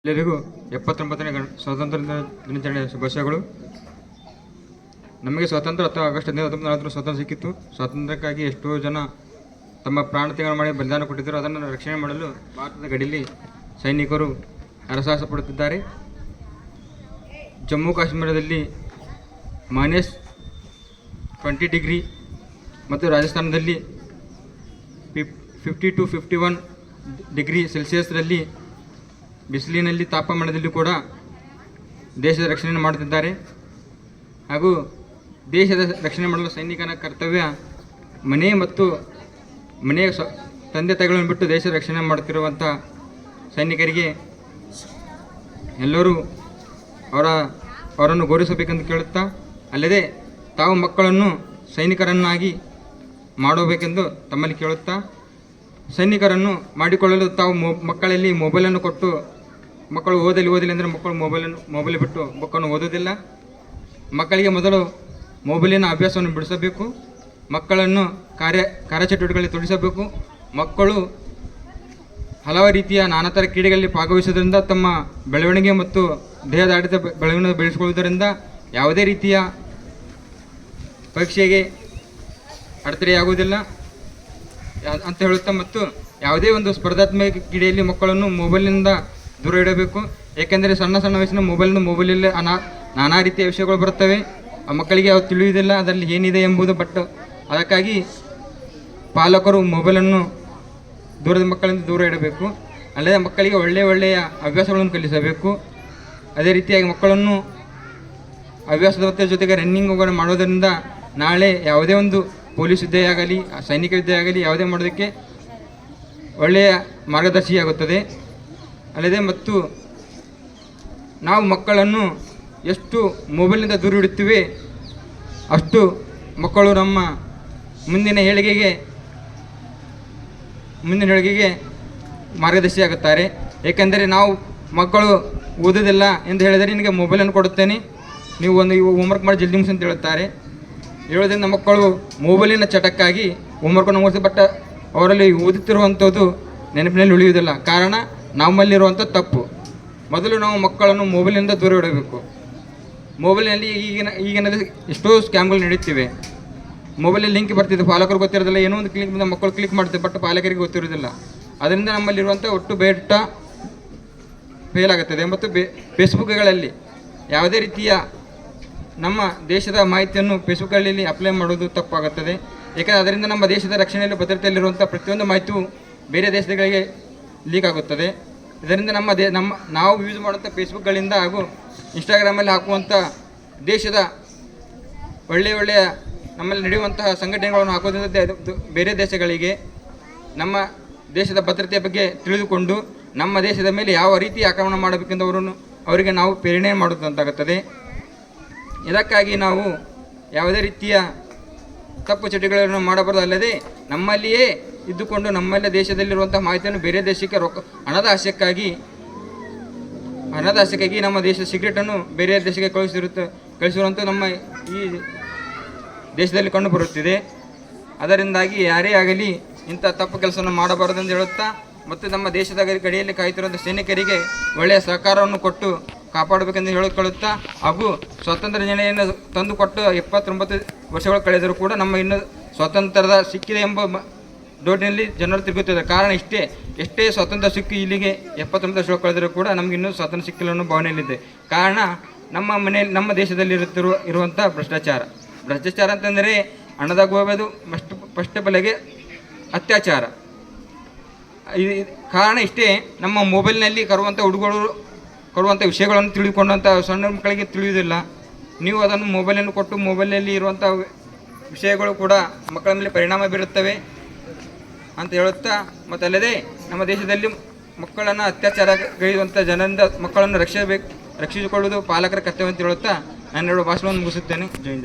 ಎಲ್ಲರಿಗೂ 79ನೇ ಸ್ವಾತಂತ್ರ್ಯ ದಿನಾಚರಣೆಯ ಶುಭಾಶಯಗಳು. ನಮಗೆ ಸ್ವಾತಂತ್ರ್ಯ 10 ಆಗಸ್ಟ್ 1940 ಸ್ವಾತಂತ್ರ್ಯ ಸಿಕ್ಕಿತ್ತು. ಸ್ವಾತಂತ್ರ್ಯಕ್ಕಾಗಿ ಎಷ್ಟೋ ಜನ ತಮ್ಮ ಪ್ರಾಣ ತ್ಯಾಗ ಮಾಡಿ ಬಲಿದಾನ ಕೊಟ್ಟಿದ್ದರು. ಅದನ್ನು ರಕ್ಷಣೆ ಮಾಡಲು ಭಾರತದ ಗಡಿಯಲ್ಲಿ ಸೈನಿಕರು ಹರಸಾಹಸ ಪಡುತ್ತಿದ್ದಾರೆ. ಜಮ್ಮು ಕಾಶ್ಮೀರದಲ್ಲಿ -20 ಡಿಗ್ರಿ ಮತ್ತು ರಾಜಸ್ಥಾನದಲ್ಲಿ 50 to 51 ಡಿಗ್ರಿ ಸೆಲ್ಸಿಯಸ್ರಲ್ಲಿ ಬಿಸಿಲಿನಲ್ಲಿ ತಾಪಮಾನದಲ್ಲಿ ಕೂಡ ದೇಶದ ರಕ್ಷಣೆ ಮಾಡುತ್ತಿದ್ದಾರೆ. ಹಾಗೂ ದೇಶದ ರಕ್ಷಣೆ ಮಾಡಲು ಸೈನಿಕನ ಕರ್ತವ್ಯ ಮನೆ ಮತ್ತು ಮನೆಯ ತಂದೆ ತಾಯಿಗಳನ್ನು ಬಿಟ್ಟು ದೇಶದ ರಕ್ಷಣೆ ಮಾಡುತ್ತಿರುವಂಥ ಸೈನಿಕರಿಗೆ ಎಲ್ಲರೂ ಅವರನ್ನು ಗೌರವಿಸಬೇಕೆಂದು ಕೇಳುತ್ತಾ, ಅಲ್ಲದೆ ತಾವು ಮಕ್ಕಳನ್ನು ಸೈನಿಕರನ್ನಾಗಿ ಮಾಡಬೇಕೆಂದು ತಮ್ಮಲ್ಲಿ ಕೇಳುತ್ತಾ, ಸೈನಿಕರನ್ನು ಮಾಡಿಕೊಳ್ಳಲು ತಾವು ಮಕ್ಕಳಲ್ಲಿ ಮೊಬೈಲನ್ನು ಕೊಟ್ಟು ಮಕ್ಕಳು ಓದಿಲ್ಲ ಅಂದರೆ ಮಕ್ಕಳು ಮೊಬೈಲ್ ಬಿಟ್ಟು ಬುಕ್ಕನ್ನು ಓದೋದಿಲ್ಲ. ಮಕ್ಕಳಿಗೆ ಮೊದಲು ಮೊಬೈಲಿನ ಅಭ್ಯಾಸವನ್ನು ಬಿಡಿಸಬೇಕು. ಮಕ್ಕಳನ್ನು ಕಾರ್ಯಚಟುವಟಿಕೆಗಳಲ್ಲಿ ತೊಡಗಿಸಬೇಕು. ಮಕ್ಕಳು ಹಲವಾರು ರೀತಿಯ ನಾನಾ ಥರ ಕ್ರೀಡೆಗಳಲ್ಲಿ ಭಾಗವಹಿಸುವುದರಿಂದ ತಮ್ಮ ಬೆಳವಣಿಗೆ ಮತ್ತು ದೇಹದ ಆಡಳಿತ ಬೆಳವಣಿಗೆ ಬೆಳೆಸಿಕೊಳ್ಳುವುದರಿಂದ ಯಾವುದೇ ರೀತಿಯ ಪರೀಕ್ಷೆಗೆ ಅಡೆತಡೆಯಾಗುವುದಿಲ್ಲ ಅಂತ ಹೇಳುತ್ತಾ, ಮತ್ತು ಯಾವುದೇ ಒಂದು ಸ್ಪರ್ಧಾತ್ಮಕ ಕ್ರೀಡೆಯಲ್ಲಿ ಮಕ್ಕಳನ್ನು ಮೊಬೈಲಿನಿಂದ ದೂರ ಇಡಬೇಕು. ಏಕೆಂದರೆ ಸಣ್ಣ ವಯಸ್ಸಿನ ಮೊಬೈಲಲ್ಲಿ ನಾನಾ ರೀತಿಯ ವಿಷಯಗಳು ಬರುತ್ತವೆ. ಆ ಮಕ್ಕಳಿಗೆ ಅವು ತಿಳಿಯುವುದಿಲ್ಲ ಅದರಲ್ಲಿ ಏನಿದೆ ಎಂಬುದು. ಅದಕ್ಕಾಗಿ ಪಾಲಕರು ಮೊಬೈಲನ್ನು ಮಕ್ಕಳಿಂದ ದೂರ ಇಡಬೇಕು. ಅಲ್ಲದೆ ಮಕ್ಕಳಿಗೆ ಒಳ್ಳೆಯ ಹವ್ಯಾಸಗಳನ್ನು ಕಲಿಸಬೇಕು. ಅದೇ ರೀತಿಯಾಗಿ ಮಕ್ಕಳನ್ನು ಹವ್ಯಾಸದ ಜೊತೆಗೆ ರನ್ನಿಂಗ್ ಮಾಡೋದರಿಂದ ನಾಳೆ ಯಾವುದೇ ಒಂದು ಪೊಲೀಸ್ ಹುದ್ದೆ ಆಗಲಿ ಸೈನಿಕ ಹುದ್ದೆ ಆಗಲಿ ಯಾವುದೇ ಮಾಡೋದಕ್ಕೆ ಒಳ್ಳೆಯ ಮಾರ್ಗದರ್ಶಿಯಾಗುತ್ತದೆ. ಅಲ್ಲದೆ ಮತ್ತು ನಾವು ಮಕ್ಕಳನ್ನು ಎಷ್ಟು ಮೊಬೈಲಿಂದ ದೂರ ಇಡುತ್ತೇವೆ ಅಷ್ಟು ಮಕ್ಕಳು ನಮ್ಮ ಮುಂದಿನ ಏಳಿಗೆಗೆ ಮಾರ್ಗದರ್ಶಿಯಾಗುತ್ತಾರೆ. ಏಕೆಂದರೆ ನಾವು ಮಕ್ಕಳು ಓದೋದಿಲ್ಲ ಎಂದು ಹೇಳಿದರೆ ನಿನಗೆ ಮೊಬೈಲನ್ನು ಕೊಡುತ್ತೇನೆ, ನೀವು ಹೋಮ್ವರ್ಕ್ ಮಾಡಿ ಜಲ್ದಿ ಮುಗಿಸಿ ಅಂತ ಹೇಳುತ್ತಾರೆ. ಹೇಳೋದ್ರಿಂದ ಮಕ್ಕಳು ಮೊಬೈಲಿನ ಚಟಕ್ಕಾಗಿ ಹೋಮ್ವರ್ಕನ್ನು ಮುಗಿಸಿ, ಬಟ್ ಅವರಲ್ಲಿ ಓದುತ್ತಿರುವಂಥದ್ದು ನೆನಪಿನಲ್ಲಿ ಉಳಿಯುವುದಿಲ್ಲ. ಕಾರಣ ನಮ್ಮಲ್ಲಿರುವಂಥ ತಪ್ಪು. ಮೊದಲು ನಾವು ಮಕ್ಕಳನ್ನು ಮೊಬೈಲಿಂದ ದೂರ ಇಡಬೇಕು. ಮೊಬೈಲಿನಲ್ಲಿ ಈಗಿನ ಎಷ್ಟೋ ಸ್ಕ್ಯಾಮ್ಗಳು ನಡೆಯುತ್ತಿವೆ. ಮೊಬೈಲಲ್ಲಿ ಲಿಂಕ್ ಬರ್ತಿದೆ, ಪಾಲಕರು ಗೊತ್ತಿರೋದಿಲ್ಲ. ಏನೋ ಒಂದು ಕ್ಲಿಕ್ ಮಕ್ಕಳು ಕ್ಲಿಕ್ ಮಾಡ್ತಿವೆ, ಬಟ್ ಪಾಲಕರಿಗೆ ಗೊತ್ತಿರೋದಿಲ್ಲ. ಅದರಿಂದ ನಮ್ಮಲ್ಲಿರುವಂಥ ಒಟ್ಟು ಬೇಟ ಫೇಲ್ ಆಗುತ್ತದೆ. ಮತ್ತು ಫೇಸ್ಬುಕ್ಗಳಲ್ಲಿ ಯಾವುದೇ ರೀತಿಯ ನಮ್ಮ ದೇಶದ ಮಾಹಿತಿಯನ್ನು ಫೇಸ್ಬುಕ್ಗಳಲ್ಲಿ ಅಪ್ಲೈ ಮಾಡೋದು ತಪ್ಪಾಗುತ್ತದೆ. ಏಕೆಂದರೆ ಅದರಿಂದ ನಮ್ಮ ದೇಶದ ರಕ್ಷಣೆಯಲ್ಲಿ ಭದ್ರತೆಯಲ್ಲಿರುವಂಥ ಪ್ರತಿಯೊಂದು ಮಾಹಿತಿಯು ಬೇರೆ ದೇಶಗಳಿಗೆ ಲೀಕ್ ಆಗುತ್ತದೆ. ಇದರಿಂದ ನಾವು ಯೂಸ್ ಮಾಡುವಂಥ ಫೇಸ್ಬುಕ್ಗಳಿಂದ ಹಾಗೂ ಇನ್ಸ್ಟಾಗ್ರಾಮಲ್ಲಿ ಹಾಕುವಂಥ ದೇಶದ ಒಳ್ಳೆಯ ನಮ್ಮಲ್ಲಿ ನಡೆಯುವಂತಹ ಸಂಘಟನೆಗಳನ್ನು ಹಾಕೋದ್ರಿಂದ ಬೇರೆ ದೇಶಗಳಿಗೆ ನಮ್ಮ ದೇಶದ ಭದ್ರತೆಯ ಬಗ್ಗೆ ತಿಳಿದುಕೊಂಡು ನಮ್ಮ ದೇಶದ ಮೇಲೆ ಯಾವ ರೀತಿ ಆಕ್ರಮಣ ಮಾಡಬೇಕೆಂದು ಅವರಿಗೆ ನಾವು ಪ್ರೇರಣೆ ಮಾಡುವಂತಾಗುತ್ತದೆ. ಇದಕ್ಕಾಗಿ ನಾವು ಯಾವುದೇ ರೀತಿಯ ತಪ್ಪು ಚಟುವಟಿಕೆಗಳನ್ನು ಮಾಡಬಾರದು. ಅಲ್ಲದೆ ನಮ್ಮಲ್ಲಿಯೇ ಇದ್ದುಕೊಂಡು ನಮ್ಮಲ್ಲೇ ದೇಶದಲ್ಲಿರುವಂಥ ಮಾಹಿತಿಯನ್ನು ಬೇರೆ ದೇಶಕ್ಕೆ ಹಣದ ಆಸೆಗಾಗಿ ನಮ್ಮ ದೇಶದ ಸಿಗರೇಟನ್ನು ಬೇರೆ ದೇಶಕ್ಕೆ ಕಳಿಸಿರುವಂಥ ನಮ್ಮ ಈ ದೇಶದಲ್ಲಿ ಕಂಡುಬರುತ್ತಿದೆ. ಅದರಿಂದಾಗಿ ಯಾರೇ ಆಗಲಿ ಇಂಥ ತಪ್ಪು ಕೆಲಸವನ್ನು ಮಾಡಬಾರದೆಂದು ಹೇಳುತ್ತಾ, ಮತ್ತು ನಮ್ಮ ದೇಶದ ಗಡಿಯಲ್ಲಿ ಕಾಯುತ್ತಿರುವಂಥ ಸೈನಿಕರಿಗೆ ಒಳ್ಳೆಯ ಸಹಕಾರವನ್ನು ಕೊಟ್ಟು ಕಾಪಾಡಬೇಕೆಂದು ಹೇಳಿಕೊಳ್ಳುತ್ತಾ, ಹಾಗೂ ಸ್ವಾತಂತ್ರ್ಯ ದಿನಾಚರಣೆಯನ್ನು ತಂದುಕೊಟ್ಟು 79 ವರ್ಷಗಳು ಕಳೆದರೂ ಕೂಡ ನಮ್ಮ ಇನ್ನೂ ಸ್ವಾತಂತ್ರ್ಯದ ಸಿಕ್ಕಿದೆ ಎಂಬ ಡೋಟಿನಲ್ಲಿ ಜನರು ತಿರುಗುತ್ತಿದ್ದಾರೆ. ಕಾರಣ ಎಷ್ಟೇ ಸ್ವಾತಂತ್ರ್ಯ ಸಿಕ್ಕಿ ಇಲ್ಲಿಗೆ 79 ವರ್ಷಗಳು ಕಳೆದರೂ ಕೂಡ ನಮಗೆ ಇನ್ನೂ ಸ್ವಾತಂತ್ರ್ಯ ಸಿಕ್ಕಿಲ್ಲ ಅನ್ನೋ ಭಾವನೆಯಲ್ಲಿದೆ. ಕಾರಣ ನಮ್ಮ ದೇಶದಲ್ಲಿ ಇರುವಂಥ ಭ್ರಷ್ಟಾಚಾರ ಅಂತಂದರೆ ಹಣದ ಗೋಬೆದು ಫಸ್ಟ್ ಬೆಲೆಗೆ ಅತ್ಯಾಚಾರ. ಕಾರಣ ನಮ್ಮ ಮೊಬೈಲ್ನಲ್ಲಿ ಹುಡುಗರು ಕೊಡುವಂಥ ವಿಷಯಗಳನ್ನು ತಿಳಿದುಕೊಂಡಂಥ ಸಣ್ಣ ಮಕ್ಕಳಿಗೆ ತಿಳಿಯುವುದಿಲ್ಲ. ನೀವು ಅದನ್ನು ಮೊಬೈಲನ್ನು ಕೊಟ್ಟು ಮೊಬೈಲಲ್ಲಿ ಇರುವಂಥ ವಿಷಯಗಳು ಕೂಡ ಮಕ್ಕಳ ಮೇಲೆ ಪರಿಣಾಮ ಬೀರುತ್ತವೆ ಅಂತ ಹೇಳುತ್ತಾ, ಮತ್ತು ಅಲ್ಲದೆ ನಮ್ಮ ದೇಶದಲ್ಲಿ ಮಕ್ಕಳನ್ನು ಅತ್ಯಾಚಾರಗೈಯುವಂಥ ಜನರಿಂದ ಮಕ್ಕಳನ್ನು ರಕ್ಷಿಸಿಕೊಳ್ಳುವುದು ಪಾಲಕರ ಕರ್ತವ್ಯ ಅಂತ ಹೇಳುತ್ತಾ ನಾನು ಭಾಷಣವನ್ನು ಮುಗಿಸುತ್ತೇನೆ. ಜೈ ಹಿಂದ್.